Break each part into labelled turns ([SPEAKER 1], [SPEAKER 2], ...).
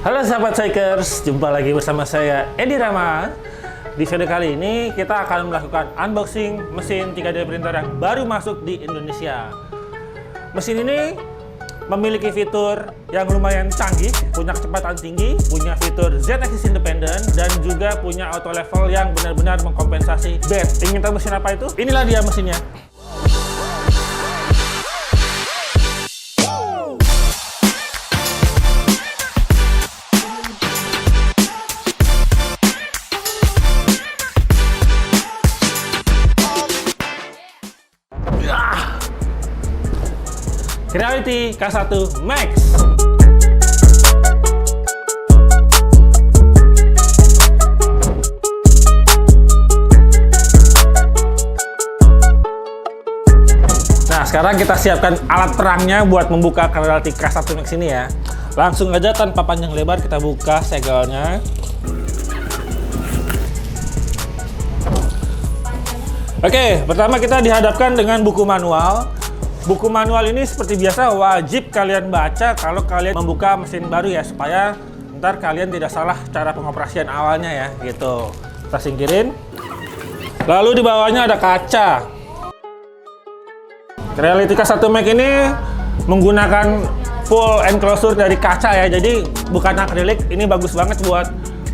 [SPEAKER 1] Halo sahabat Cycers, jumpa lagi bersama saya Edi Rama. Di video kali ini kita akan melakukan unboxing mesin 3D printer yang baru masuk di Indonesia. Mesin ini memiliki fitur yang lumayan canggih, punya kecepatan tinggi, punya fitur Z-axis independent, dan juga punya auto level yang benar-benar mengkompensasi bed. Ingin tahu mesin apa itu? Inilah dia mesinnya. Creality K1 Max. Nah, sekarang kita siapkan alat terangnya buat membuka Creality K1 Max ini ya. Langsung aja tanpa panjang lebar kita buka segelnya. Oke, pertama kita dihadapkan dengan buku manual. Buku manual ini seperti biasa wajib kalian baca kalau kalian membuka mesin baru ya, supaya ntar kalian tidak salah cara pengoperasian awalnya ya, gitu. Kita singkirin. Lalu di bawahnya ada kaca. Creality K1 Max ini menggunakan full enclosure dari kaca ya, jadi bukan akrilik. Ini bagus banget buat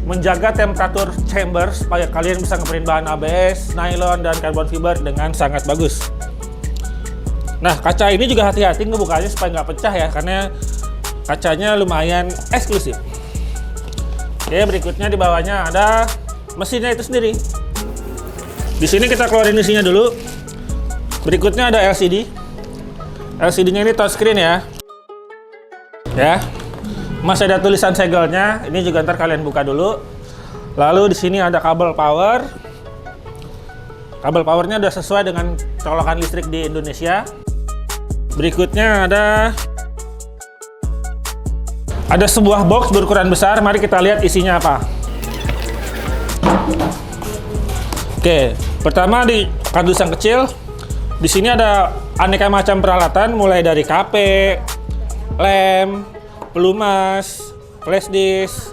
[SPEAKER 1] menjaga temperatur chamber supaya kalian bisa ngeprint bahan ABS, nylon, dan carbon fiber dengan sangat bagus. Nah, kaca ini juga hati-hati ngebukanya supaya nggak pecah ya, karena kacanya lumayan eksklusif. Oke, berikutnya di bawahnya ada mesinnya itu sendiri. Di sini kita keluarin isinya dulu. Berikutnya ada LCD. LCD-nya ini touchscreen ya. Ya. Masih ada tulisan segelnya. Ini juga ntar kalian buka dulu. Lalu di sini ada kabel power. Kabel powernya udah sesuai dengan colokan listrik di Indonesia. Berikutnya ada sebuah box berukuran besar. Mari kita lihat isinya apa. Oke, pertama di kardus yang kecil. Di sini ada aneka macam peralatan, mulai dari KP, lem, pelumas, flash disk,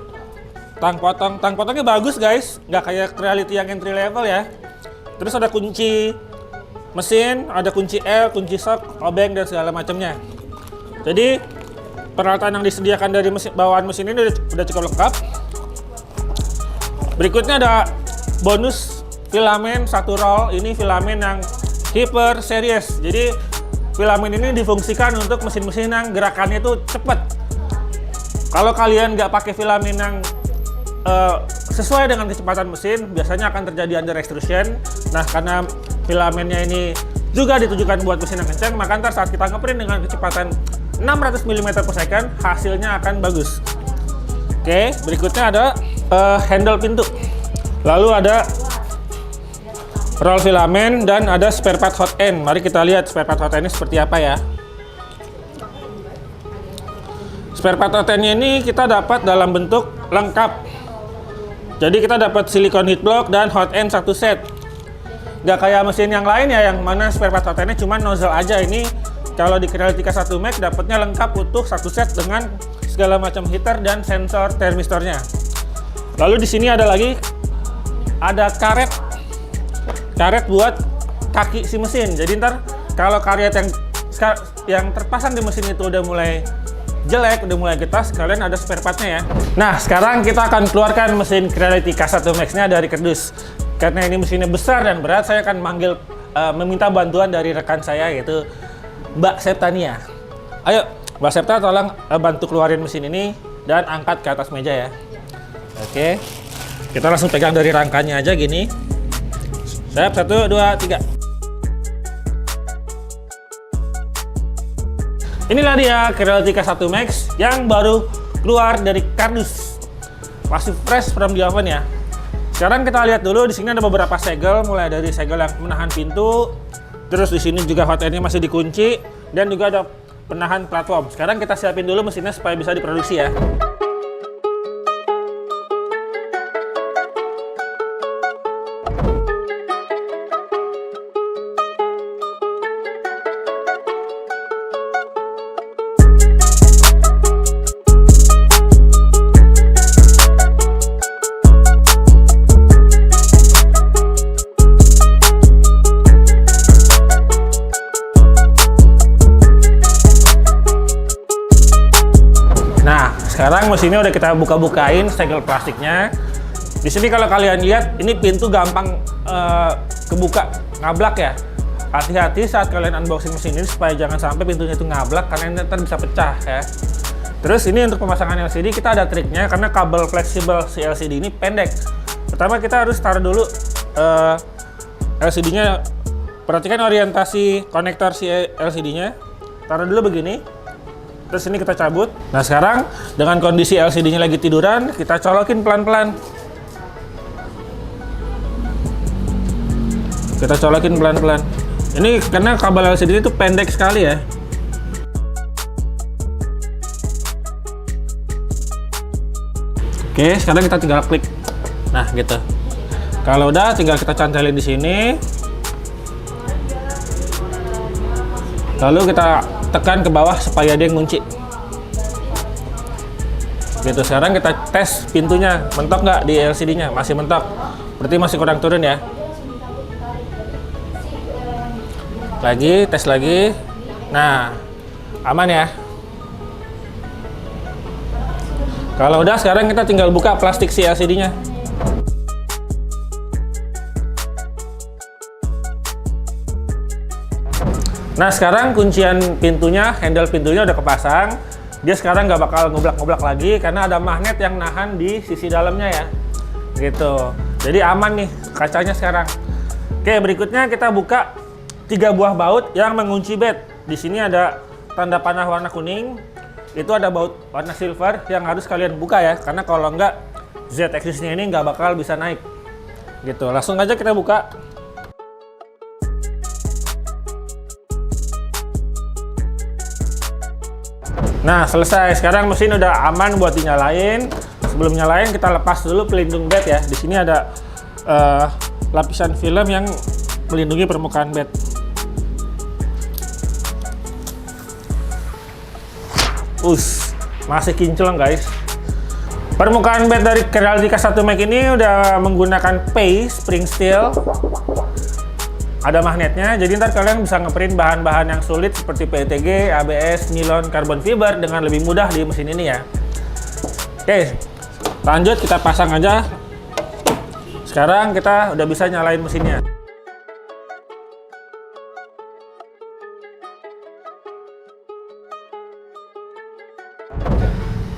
[SPEAKER 1] tang potong. Tang potongnya bagus guys, nggak kayak Creality yang entry level ya. Terus ada kunci mesin, ada kunci L, kunci shock, obeng, dan segala macamnya. Jadi peralatan yang disediakan dari bawaan mesin ini udah cukup lengkap. Berikutnya ada bonus filamen 1 roll. Ini filamen yang hyper series. Jadi filamen ini difungsikan untuk mesin-mesin yang gerakannya itu cepat. Kalau kalian nggak pakai filamen yang sesuai dengan kecepatan mesin, biasanya akan terjadi under extrusion. Nah, karena filamennya ini juga ditujukan buat mesin yang kencang, maka ntar saat kita ngeprint dengan kecepatan 600 mm per second, hasilnya akan bagus. Oke, berikutnya ada handle pintu. Lalu ada roll filamen dan ada spare part hot end. Mari kita lihat spare part hot end ini seperti apa ya. Spare part hot end ini kita dapat dalam bentuk lengkap. Jadi kita dapat silikon heat block dan hot end 1 set. Nggak kayak mesin yang lain ya, yang mana spare part hot endnya cuma nozzle aja. Ini kalau di Creality K1 Max dapatnya lengkap utuh 1 set dengan segala macam heater dan sensor termistornya. Lalu di sini ada karet buat kaki si mesin. Jadi ntar kalau karet yang terpasang di mesin itu udah mulai jelek, udah mulai getas, kalian ada spare partnya ya. Nah, sekarang kita akan keluarkan mesin Creality K1 Max-nya dari kardus. Karena ini mesinnya besar dan berat, saya akan meminta bantuan dari rekan saya, yaitu Mbak Septania. Ayo, Mbak Septa, tolong bantu keluarin mesin ini dan angkat ke atas meja ya. Oke, kita langsung pegang dari rangkanya aja gini. Siap, 1, 2, 3. Inilah dia Creality K1 Max yang baru keluar dari kardus. Masih fresh from the oven ya. Sekarang kita lihat dulu, di sini ada beberapa segel, mulai dari segel yang menahan pintu, terus di sini juga hot end-nya masih dikunci, dan juga ada penahan platform. Sekarang kita siapin dulu mesinnya supaya bisa diproduksi ya. sekarang mesinnya udah kita buka-bukain segel plastiknya. Di sini kalau kalian lihat, ini pintu gampang kebuka, ngablak ya. Hati-hati saat kalian unboxing mesin ini supaya jangan sampai pintunya itu ngablak karena ini ntar bisa pecah ya. Terus ini untuk pemasangan LCD kita ada triknya karena kabel fleksibel si LCD ini pendek. Pertama kita harus taruh dulu LCD-nya. Perhatikan orientasi konektor si LCD-nya. Taruh dulu begini. Terus ini kita cabut. Nah sekarang dengan kondisi LCD-nya lagi tiduran, kita colokin pelan-pelan. Kita colokin pelan-pelan. Ini karena kabel LCD itu pendek sekali ya. Oke, sekarang kita tinggal klik. Nah gitu. Kalau udah, tinggal kita cantelin di sini. Lalu kita tekan ke bawah supaya dia ngunci. Gitu, sekarang kita tes pintunya, mentok nggak di LCD-nya? Masih mentok, berarti masih kurang turun ya. Lagi, tes lagi. Nah, aman ya. Kalau udah, sekarang kita tinggal buka plastik si LCD-nya. Nah sekarang kuncian pintunya, handle pintunya udah kepasang. Dia sekarang nggak bakal ngoblak-ngoblak lagi karena ada magnet yang nahan di sisi dalamnya ya. Gitu. Jadi aman nih kacanya sekarang. Oke, berikutnya kita buka 3 buah baut yang mengunci bed. Di sini ada tanda panah warna kuning. Itu ada baut warna silver yang harus kalian buka ya. Karena kalau nggak Z-axis-nya ini nggak bakal bisa naik. Gitu. Langsung aja kita buka. Nah selesai, sekarang mesin udah aman buat dinyalain. Sebelum nyalain kita lepas dulu pelindung bed ya. Di sini ada lapisan film yang melindungi permukaan bed. Masih kinclong guys. Permukaan bed dari Creality K1 Max ini udah menggunakan PAY spring steel. Ada magnetnya, jadi ntar kalian bisa ngeprint bahan-bahan yang sulit seperti PETG, ABS, nilon, carbon fiber dengan lebih mudah di mesin ini ya. Oke, lanjut kita pasang aja. Sekarang kita udah bisa nyalain mesinnya.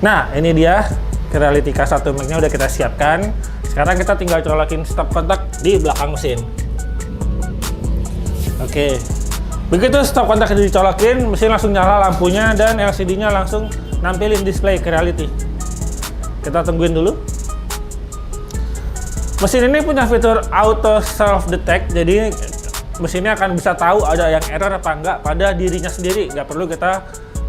[SPEAKER 1] Nah, ini dia Creality K1 Max-nya udah kita siapkan. Sekarang kita tinggal colokin stop kontak di belakang mesin. Oke, begitu stop kontak dicolokin, mesin langsung nyala lampunya dan LCD-nya langsung nampilin display Creality. Kita tungguin dulu. Mesin ini punya fitur auto self detect, jadi mesinnya akan bisa tahu ada yang error apa enggak pada dirinya sendiri. Nggak perlu kita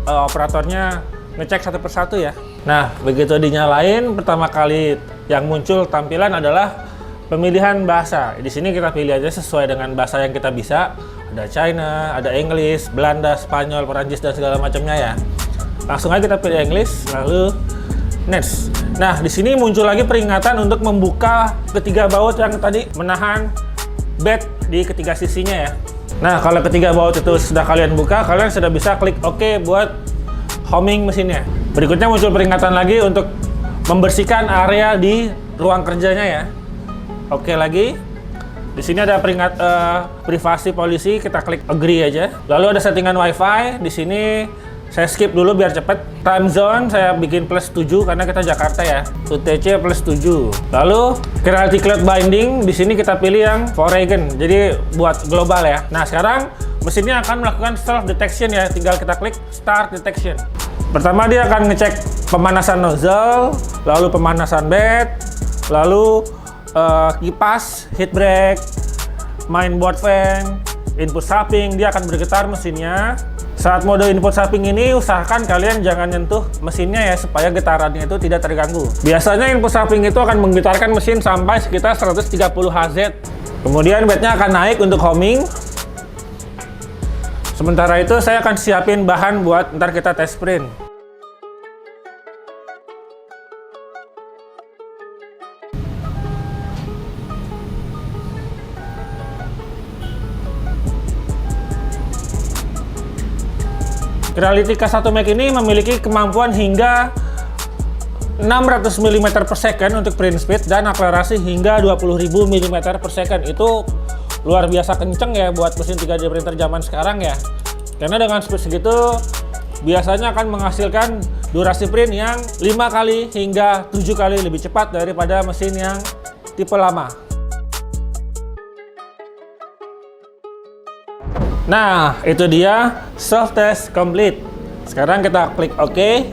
[SPEAKER 1] operatornya ngecek satu persatu ya. Nah, begitu dinyalain, pertama kali yang muncul tampilan adalah pemilihan bahasa. Di sini kita pilih aja sesuai dengan bahasa yang kita bisa. Ada China, ada English, Belanda, Spanyol, Perancis dan segala macamnya ya. Langsung aja kita pilih English, lalu next. Nah, di sini muncul lagi peringatan untuk membuka ketiga baut yang tadi menahan bed di ketiga sisinya ya. Nah, kalau ketiga baut itu sudah kalian buka, kalian sudah bisa klik OK buat homing mesinnya. Berikutnya muncul peringatan lagi untuk membersihkan area di ruang kerjanya ya. Oke lagi, di sini ada privasi polisi, kita klik agree aja. Lalu ada settingan WiFi, di sini saya skip dulu biar cepet. Time zone saya bikin +7 karena kita Jakarta ya. UTC +7. Lalu Creality Cloud Binding, di sini kita pilih yang foreign, jadi buat global ya. Nah sekarang mesinnya akan melakukan self detection ya, tinggal kita klik start detection. Pertama dia akan ngecek pemanasan nozzle, lalu pemanasan bed, lalu kipas, heat brake, mainboard fan, input samping, dia akan bergetar mesinnya. Saat mode input samping ini usahakan kalian jangan nyentuh mesinnya ya supaya getarannya itu tidak terganggu. Biasanya input samping itu akan menggetarkan mesin sampai sekitar 130 Hz. Kemudian bednya akan naik untuk homing. Sementara itu saya akan siapin bahan buat ntar kita tes sprint. Creality K1 Max ini memiliki kemampuan hingga 600 mm per second untuk print speed dan akselerasi hingga 20.000 mm per second. Itu luar biasa kenceng ya buat mesin 3D printer zaman sekarang ya. Karena dengan speed segitu biasanya akan menghasilkan durasi print yang 5 kali hingga 7 kali lebih cepat daripada mesin yang tipe lama. Nah, itu dia soft test complete. Sekarang kita klik OK.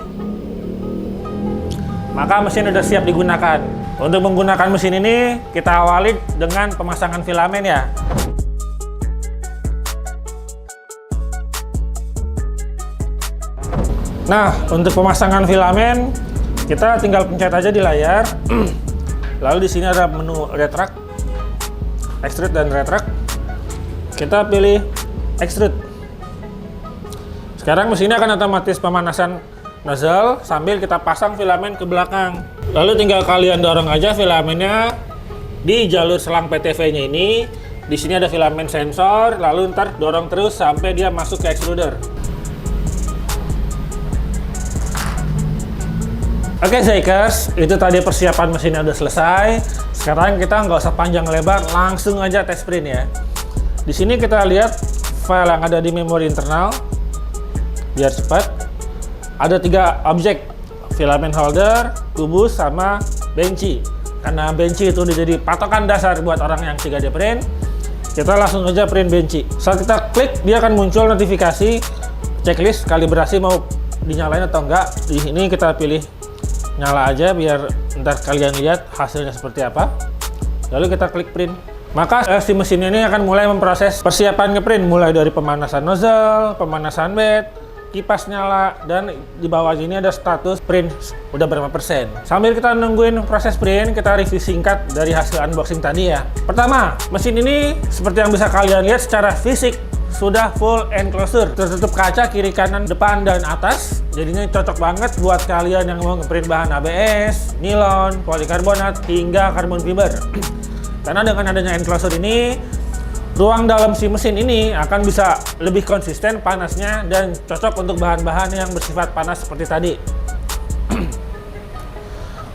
[SPEAKER 1] Maka mesin sudah siap digunakan. Untuk menggunakan mesin ini, kita awali dengan pemasangan filamen ya. Nah, untuk pemasangan filamen, kita tinggal pencet aja di layar. Lalu di sini ada menu retract, extrude dan retract. Kita pilih extrude. Sekarang mesinnya akan otomatis pemanasan nozzle sambil kita pasang filamen ke belakang. Lalu tinggal kalian dorong aja filamennya di jalur selang PTV-nya ini. Di sini ada filamen sensor, lalu ntar dorong terus sampai dia masuk ke extruder. Oke Zeikers, itu tadi persiapan mesinnya udah selesai. Sekarang kita nggak usah panjang lebar, langsung aja tes print ya. Di sini kita lihat file yang ada di memori internal, biar cepat. Ada 3 objek, filament holder, kubus, sama benci. Karena benci itu jadi patokan dasar buat orang yang 3D print, kita langsung aja print benci. Saat kita klik, dia akan muncul notifikasi checklist kalibrasi mau dinyalain atau enggak. Di sini kita pilih nyala aja biar ntar kalian lihat hasilnya seperti apa. Lalu kita klik print. Maka si mesin ini akan mulai memproses persiapan ngeprint, mulai dari pemanasan nozzle, pemanasan bed, kipas nyala, dan di bawah ini ada status print udah berapa persen. Sambil kita nungguin proses print, kita review singkat dari hasil unboxing tadi ya. Pertama, mesin ini seperti yang bisa kalian lihat secara fisik sudah full enclosure, tertutup kaca kiri kanan depan dan atas. Jadinya cocok banget buat kalian yang mau ngeprint bahan ABS, nilon, polikarbonat, hingga carbon fiber. Karena dengan adanya enclosure ini, ruang dalam si mesin ini akan bisa lebih konsisten panasnya dan cocok untuk bahan-bahan yang bersifat panas seperti tadi.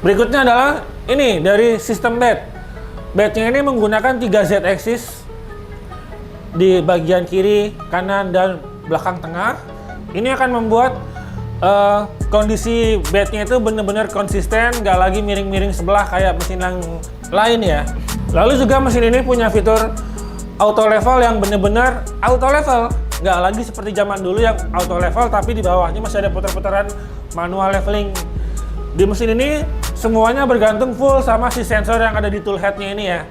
[SPEAKER 1] Berikutnya adalah ini dari sistem bed. Bednya ini menggunakan 3 Z-axis di bagian kiri, kanan, dan belakang tengah. Ini akan membuat kondisi bednya itu benar-benar konsisten, nggak lagi miring-miring sebelah kayak mesin yang lain ya. Lalu juga mesin ini punya fitur auto level yang benar-benar auto level, nggak lagi seperti zaman dulu yang auto level tapi di bawahnya masih ada putar-putaran manual leveling. Di mesin ini semuanya bergantung full sama si sensor yang ada di tool head-nya ini ya.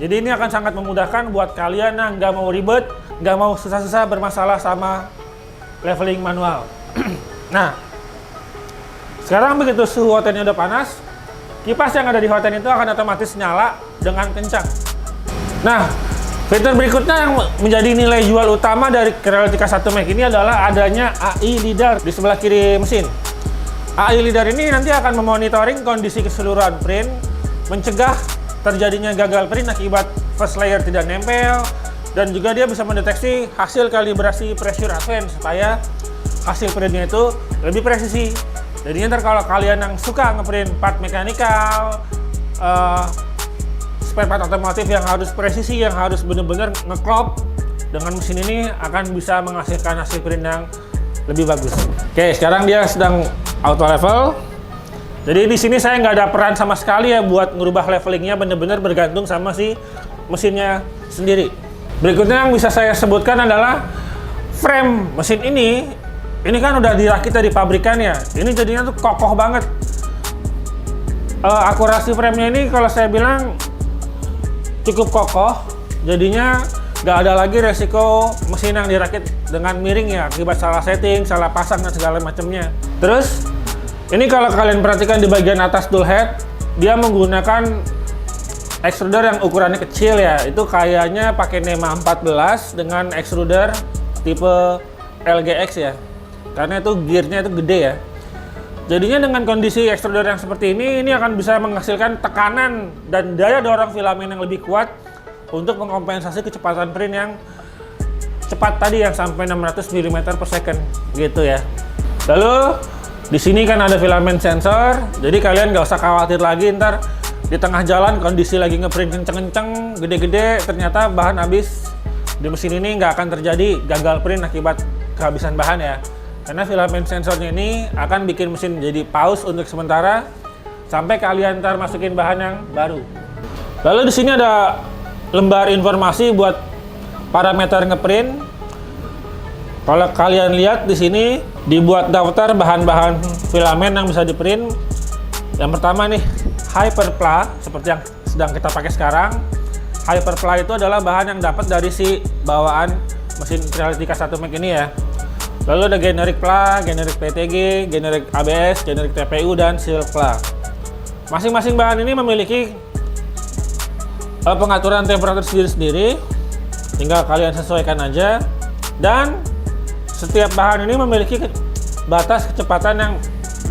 [SPEAKER 1] Jadi ini akan sangat memudahkan buat kalian yang nggak mau ribet, nggak mau susah-susah bermasalah sama leveling manual. Nah, sekarang begitu suhu hotendnya udah panas, kipas yang ada di hoten itu akan otomatis nyala dengan kencang. Nah, fitur berikutnya yang menjadi nilai jual utama dari Crealytica 1 Mac ini adalah adanya AI LiDAR di sebelah kiri mesin. AI LiDAR ini nanti akan memonitoring kondisi keseluruhan print, mencegah terjadinya gagal print akibat first layer tidak nempel, dan juga dia bisa mendeteksi hasil kalibrasi pressure advance supaya hasil printnya itu lebih presisi. Jadi ntar kalau kalian yang suka ngeprint part mekanikal, spare part otomotif yang harus presisi, yang harus benar-benar ngeklop, dengan mesin ini akan bisa menghasilkan hasil print yang lebih bagus. Oke, sekarang dia sedang auto level. Jadi di sini saya nggak ada peran sama sekali ya buat ngerubah levelingnya, benar-benar bergantung sama si mesinnya sendiri. Berikutnya yang bisa saya sebutkan adalah frame mesin ini. Ini kan udah dirakit dari pabrikan ya. Ini jadinya tuh kokoh banget. Akurasi framenya ini kalau saya bilang cukup kokoh. Jadinya nggak ada lagi resiko mesin yang dirakit dengan miring ya akibat salah setting, salah pasang dan segala macamnya. Terus ini kalau kalian perhatikan di bagian atas tool head, dia menggunakan extruder yang ukurannya kecil ya. Itu kayaknya pakai NEMA 14 dengan extruder tipe LGX ya. Karena itu gearnya itu gede ya. Jadinya dengan kondisi extruder yang seperti ini akan bisa menghasilkan tekanan dan daya dorong filamen yang lebih kuat untuk mengkompensasi kecepatan print yang cepat tadi yang sampai 600 mm per second gitu ya. Lalu Di sini kan ada filament sensor, jadi kalian nggak usah khawatir lagi ntar di tengah jalan kondisi lagi ngeprint kenceng-kenceng, gede-gede, ternyata bahan habis. Di mesin ini nggak akan terjadi gagal print akibat kehabisan bahan ya. Karena filament sensornya ini akan bikin mesin jadi pause untuk sementara sampai kalian ntar masukin bahan yang baru. Lalu di sini ada lembar informasi buat parameter ngeprint. Kalau kalian lihat di sini dibuat daftar bahan-bahan filament yang bisa di-print. Yang pertama nih, Hyperpla seperti yang sedang kita pakai sekarang. Hyperpla itu adalah bahan yang dapat dari si bawaan mesin Creality K1 Max ini ya. Lalu ada generic pla, generic PTG, generic ABS, generic TPU dan silk pla. Masing-masing bahan ini memiliki pengaturan temperatur sendiri-sendiri. Tinggal kalian sesuaikan aja. Dan setiap bahan ini memiliki batas kecepatan yang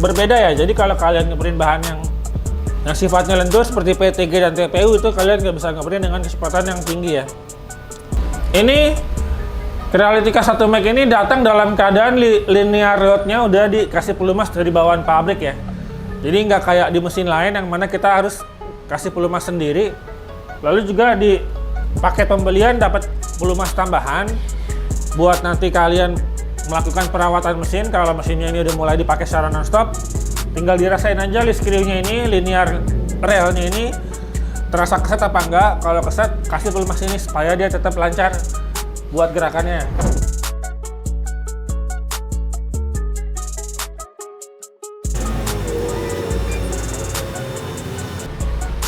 [SPEAKER 1] berbeda ya. Jadi kalau kalian ngeprint bahan yang sifatnya lentur seperti PTG dan TPU itu kalian nggak bisa ngeprint dengan kecepatan yang tinggi ya. Ini Creality K1 Max ini datang dalam keadaan linear load-nya udah dikasih pelumas dari bawaan pabrik ya. Jadi nggak kayak di mesin lain yang mana kita harus kasih pelumas sendiri. Lalu juga di paket pembelian dapat pelumas tambahan buat nanti kalian melakukan perawatan mesin. Kalau mesinnya ini udah mulai dipakai secara nonstop, tinggal dirasain aja list screw-nya ini, linear rail-nya ini terasa keset apa enggak. Kalau keset, kasih pelumas ini supaya dia tetap lancar buat gerakannya.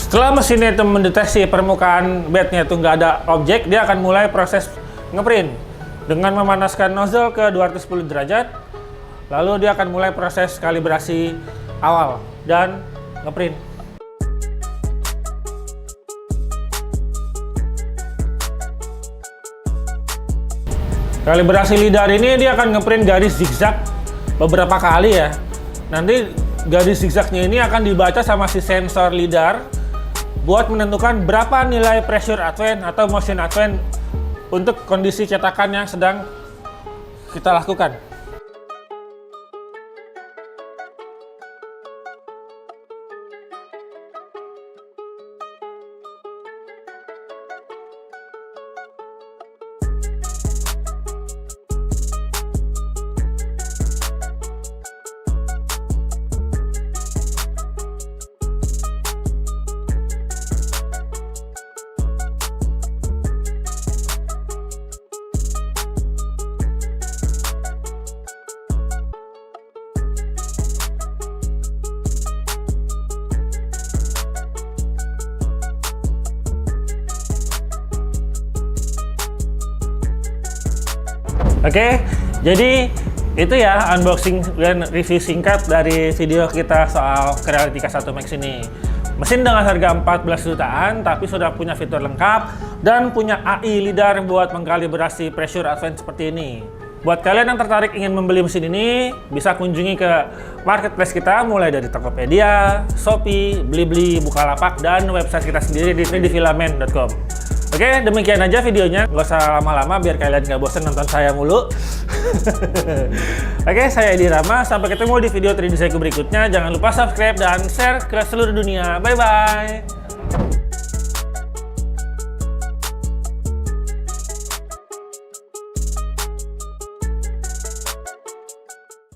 [SPEAKER 1] Setelah mesinnya itu mendeteksi permukaan bednya itu nggak ada objek, dia akan mulai proses ngeprint dengan memanaskan nozzle ke 210 derajat. Lalu dia akan mulai proses kalibrasi awal dan ngeprint. Kalibrasi lidar ini dia akan ngeprint garis zigzag beberapa kali ya. Nanti garis zigzagnya ini akan dibaca sama si sensor lidar buat menentukan berapa nilai pressure advance atau motion advance untuk kondisi cetakan yang sedang kita lakukan. Oke, jadi itu ya unboxing dan review singkat dari video kita soal Creality K1 Max ini. Mesin dengan harga 14 jutaan, tapi sudah punya fitur lengkap dan punya AI lidar buat mengkalibrasi pressure advance seperti ini. Buat kalian yang tertarik ingin membeli mesin ini, bisa kunjungi ke marketplace kita mulai dari Tokopedia, Shopee, Blibli, Bukalapak, dan website kita sendiri di 3dfilament.com. Oke, demikian aja videonya. Nggak usah lama-lama biar kalian nggak bosan nonton saya mulu. Oke, saya Edi Rama. Sampai ketemu di video 3D Seiko berikutnya. Jangan lupa subscribe dan share ke seluruh dunia. Bye-bye.